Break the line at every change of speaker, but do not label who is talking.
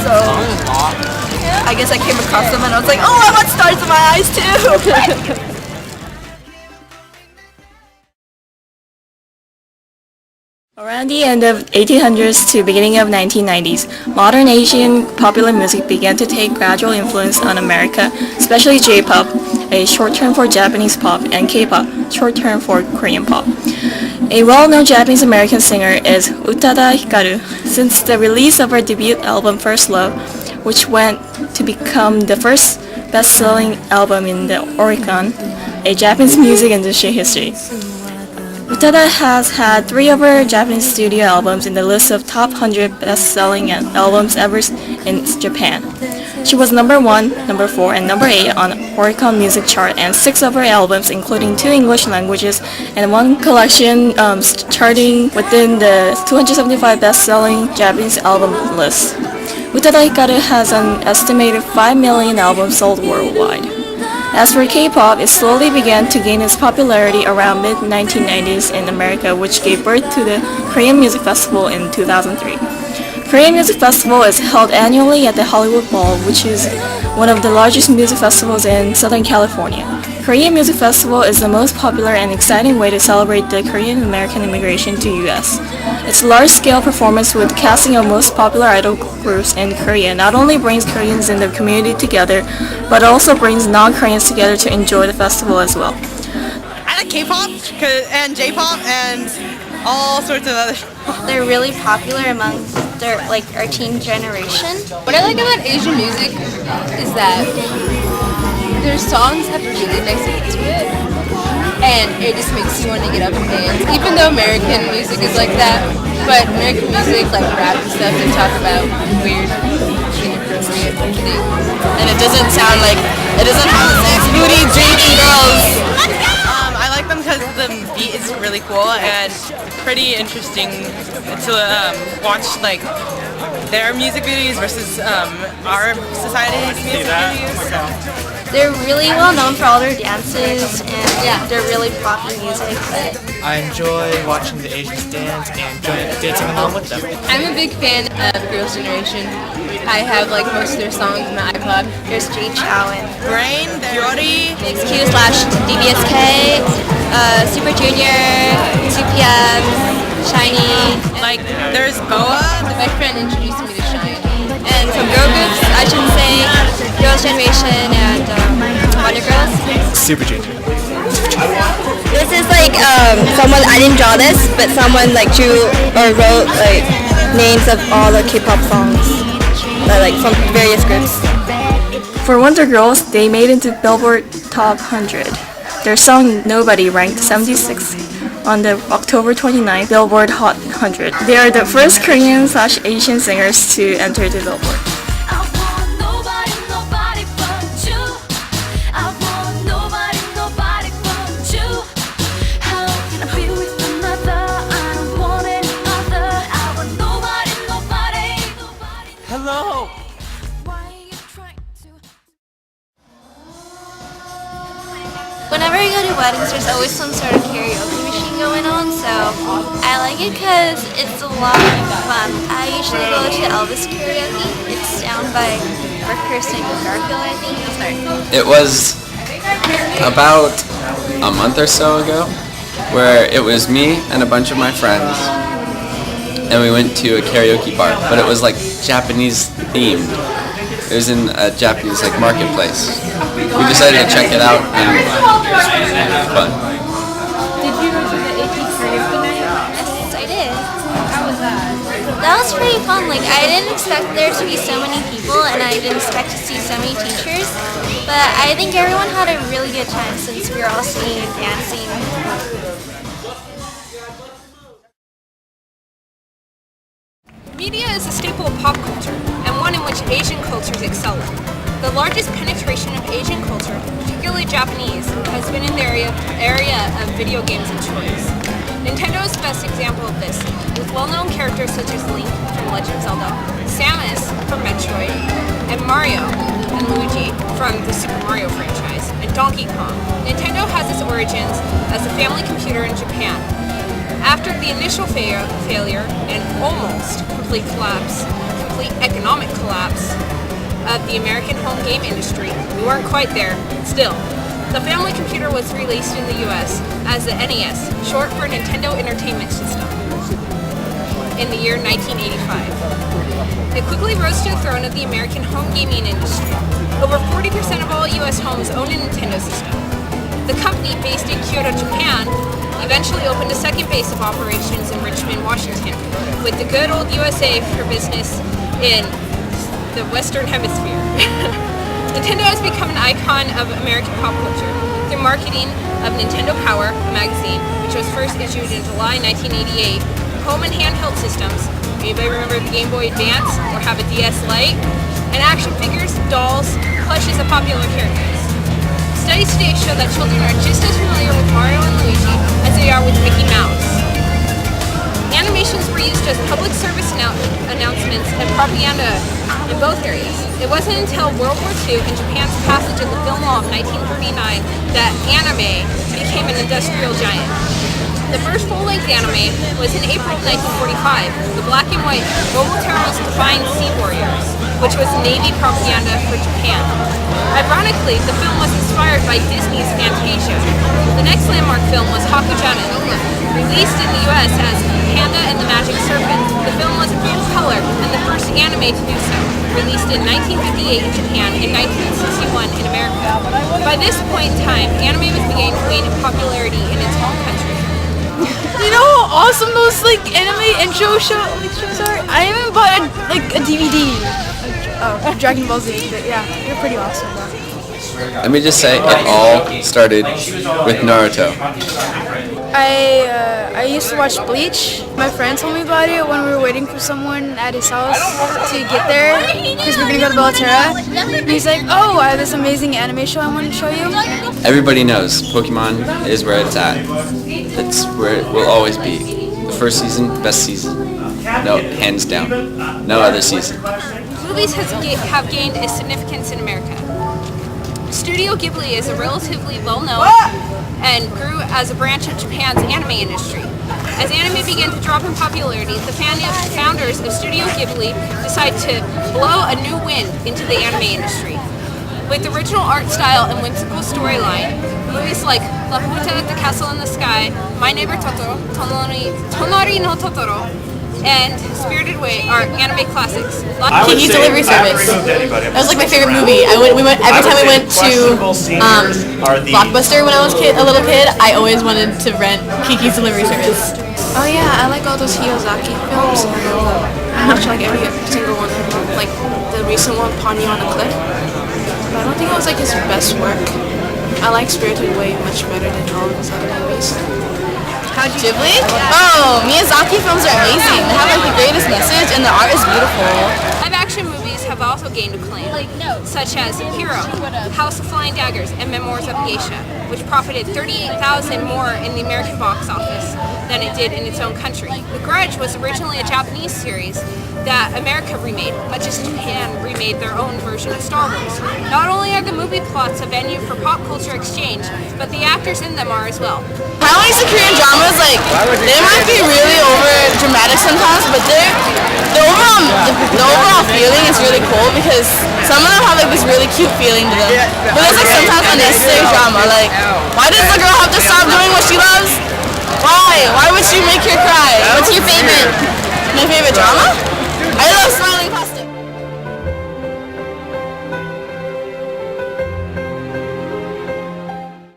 so I guess I came across them and I was like, oh, I want stars in my eyes too!
Around the end of 1800s to beginning of 1990s, modern Asian popular music began to take gradual influence on America, especially J-pop, a short term for Japanese pop, and K-pop, short term for Korean pop. A well-known Japanese-American singer is Utada Hikaru. Since the release of her debut album First Love, which went to become the first best-selling album in the Oricon, a Japanese music industry history. Utada has had 3 of her Japanese studio albums in the list of top 100 best-selling albums ever in Japan. She was number 1, number 4, and number 8 on Oricon Music Chart, and 6 of her albums, including 2 English languages and 1 collection, charting within the 275 best-selling Japanese album list. Utada Hikaru has an estimated 5 million albums sold worldwide. As for K-pop, it slowly began to gain its popularity around mid-1990s in America, which gave birth to the Korean Music Festival in 2003. Korean Music Festival is held annually at the Hollywood Bowl, which is one of the largest music festivals in Southern California. Korean Music Festival is the most popular and exciting way to celebrate the Korean-American immigration to U.S. Its large-scale performance with casting of most popular idol groups in Korea not only brings Koreans in the community together, but also brings non-Koreans together to enjoy the festival as well.
I like K-pop and J-pop and all sorts of other.
They're really popular among our teen generation.
What I like about Asian music is that their songs have really nice beat to it, and it just makes you want to get up and dance. Even though American music is like that, but American music, like rap and stuff, they talk about weird, inappropriate things.
And it doesn't sound like, it doesn't have the sex, booty, drinking girls.
I like them because the beat is really cool and pretty interesting to watch, like their music videos versus our society's music videos. So.
They're really well known for all their dances, and they're really poppy music.
I enjoy watching the Asians dance and dancing along with them.
I'm a big fan of Girls' Generation. I have like most of their songs on my iPod.
There's Jay Chou and
Brain, Yori,
MixQ/DBSK, Super Junior, 2PM, Shiny.
Like there's Boa.
My friend introduced me to Shiny.
And from girl groups, I should say Girls' Generation and Wonder Girls.
Super Junior.
This is like someone, I didn't draw this, but someone like drew or wrote like names of all the K-pop songs, like from various groups.
For Wonder Girls, they made it into Billboard Top 100. Their song Nobody ranked 76 on the October 29th Billboard Hot 100. They are the first Korean/Asian singers to enter the Billboard.
Hello!
Whenever I go to weddings, there's always some sort of karaoke machine going on, so I like it because it's a lot of fun. I usually go to Elvis karaoke. It's down by Kirsten Garfield, I think.
It was about a month or so ago where it was me and a bunch of my friends, and we went to a karaoke bar, but it was like Japanese themed. It was in a Japanese like marketplace. We decided to check it out, and it was fun.
Did you go to the AP karaoke night?
Yes, I did.
How was that?
That was pretty fun. Like, I didn't expect there to be so many people, and I didn't expect to see so many teachers. But I think everyone had a really good time since we were all singing and dancing.
Media is a staple of pop culture, and one in which Asian cultures excel in. The largest penetration of Asian culture, particularly Japanese, has been in the area of video games and toys. Nintendo is the best example of this, with well-known characters such as Link from Legend of Zelda, Samus from Metroid, and Mario and Luigi from the Super Mario franchise, and Donkey Kong. Nintendo has its origins as a family computer in Japan. After the initial failure and almost complete collapse, complete economic collapse of the American home game industry. We weren't quite there, still. The family computer was released in the US as the NES, short for Nintendo Entertainment System, in the year 1985. It quickly rose to the throne of the American home gaming industry. Over 40% of all US homes own a Nintendo system. The company, based in Kyoto, Japan, eventually opened a second base of operations in Richmond, Washington, with the good old USA for business in the Western Hemisphere. Nintendo has become an icon of American pop culture through marketing of Nintendo Power, a magazine, which was first issued in July 1988, home and handheld systems. Anybody remember the Game Boy Advance or have a DS Lite? And action figures, dolls, plushes of popular characters. Studies today show that children are just as familiar with Mario and Luigi as they are with Mickey Mouse. Animations were used as public service announcements and propaganda in both areas. It wasn't until World War II and Japan's passage of the film law of 1939 that anime became an industrial giant. The first full-length anime was in April of 1945, the black and white Momotaro's Defiant Sea Warriors, which was Navy propaganda for Japan. Ironically, the film was inspired by Disney's Fantasia. The next landmark film was Hakujana, released in the US as Panda and the Magic Serpent. The film was in full color and the first anime to do so, released in 1958 in Japan and 1961 in America. By this point in time, anime was beginning to gain in popularity in its home country.
You know how awesome those anime intro shows are? I even bought a DVD of Dragon Ball Z. But yeah, they're pretty awesome.
Let me just say, it all started with Naruto.
I used to watch Bleach. My friend told me about it when we were waiting for someone at his house to get there because we're gonna go to Bellaterra. And he's like, "Oh, I have this amazing anime show I want to show you."
Everybody knows Pokemon is where it's at. It's where it will always be. The first season, best season. No, hands down. No other season.
Movies have gained a significance in America. Studio Ghibli is a relatively well-known and grew as a branch of Japan's anime industry. As anime began to drop in popularity, the founders of Studio Ghibli decided to blow a new wind into the anime industry. With original art style and whimsical storyline, movies like La Puta at the Castle in the Sky, My Neighbor Totoro, Tonari no Totoro, and Spirited Away are anime classics.
Kiki's Delivery Service. That was like my favorite movie. We went every time we went to Blockbuster when I was a little kid. I always wanted to rent Kiki's Delivery Service.
Oh yeah, I like all those Hiyosaki films. I watch like every single one of them, like the recent one, Ponyo on the Cliff. But I don't think it was like his best work. I like Spirited Away much better than all of his other movies.
Ghibli? Oh, Miyazaki films are amazing. They have like the greatest message and the art is beautiful.
Live-action movies have also gained acclaim, such as Hero, House of Flying Daggers, and Memoirs of a Geisha, which profited $38,000 more in the American box office than it did in its own country. The Grudge was originally a Japanese series that America remade, much as Japan remade their own version of Star Wars. Not only are the movie plots a venue for pop culture exchange, but the actors in them are as well.
I like some Korean dramas, like, they might be really over dramatic sometimes, but the overall feeling is really cool because some of them have like this really cute feeling to them. But there's like sometimes unnecessary drama, like, why does the girl have to stop doing what she loves? Why? Why would she make her cry? What's your favorite? My favorite drama? I love Smiling Pasta.